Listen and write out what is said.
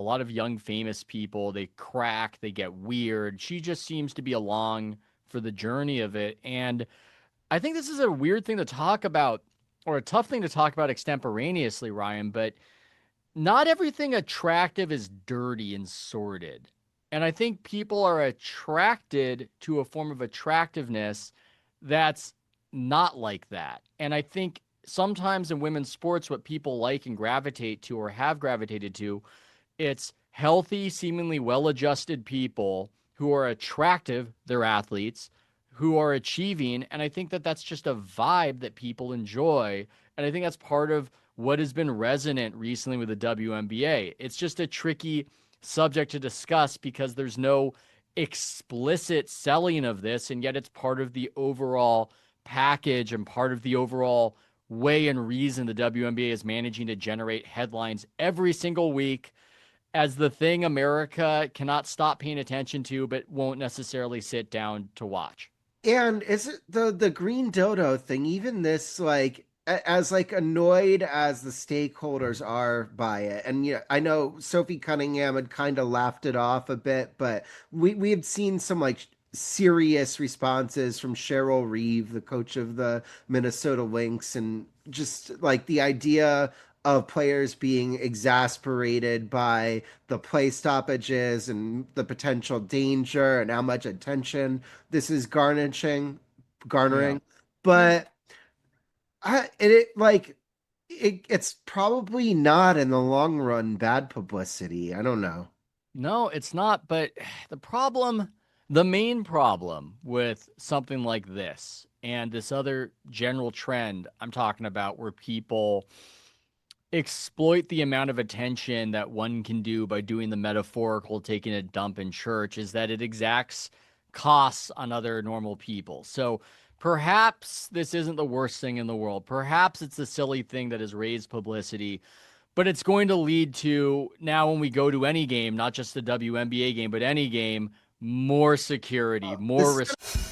a lot of young famous people, they crack, they get weird. She just seems to be along for the journey of it. And I think this is a weird thing to talk about, or a tough thing to talk about extemporaneously, Ryan, but not everything attractive is dirty and sordid. And I think people are attracted to a form of attractiveness that's not like that. And I think sometimes in women's sports, what people like and gravitate to or have gravitated to, it's healthy, seemingly well adjusted people who are attractive, they're athletes, who are achieving. And I think that that's just a vibe that people enjoy. And I think that's part of what has been resonant recently with the WNBA. It's just a tricky subject to discuss because there's no explicit selling of this, and yet it's part of the overall package and part of the overall way and reason the WNBA is managing to generate headlines every single week as the thing America cannot stop paying attention to, but won't necessarily sit down to watch. And is it the green dodo thing, even this like as like annoyed as the stakeholders are by it, and yeah, I know Sophie Cunningham had kind of laughed it off a bit, but we had seen some like serious responses from Cheryl Reeve, the coach of the Minnesota Lynx, and just like the idea of players being exasperated by the play stoppages and the potential danger and how much attention this is Yeah. garnering. Yeah. But it like it's probably not in the long run bad publicity. I don't know. No, it's not. But the problem, the main problem with something like this and this other general trend I'm talking about where people exploit the amount of attention that one can do by doing the metaphorical taking a dump in church is that it exacts costs on other normal people. So perhaps this isn't the worst thing in the world. Perhaps it's a silly thing that has raised publicity, but it's going to lead to now when we go to any game, not just the WNBA game, but any game, more security, more This is respect.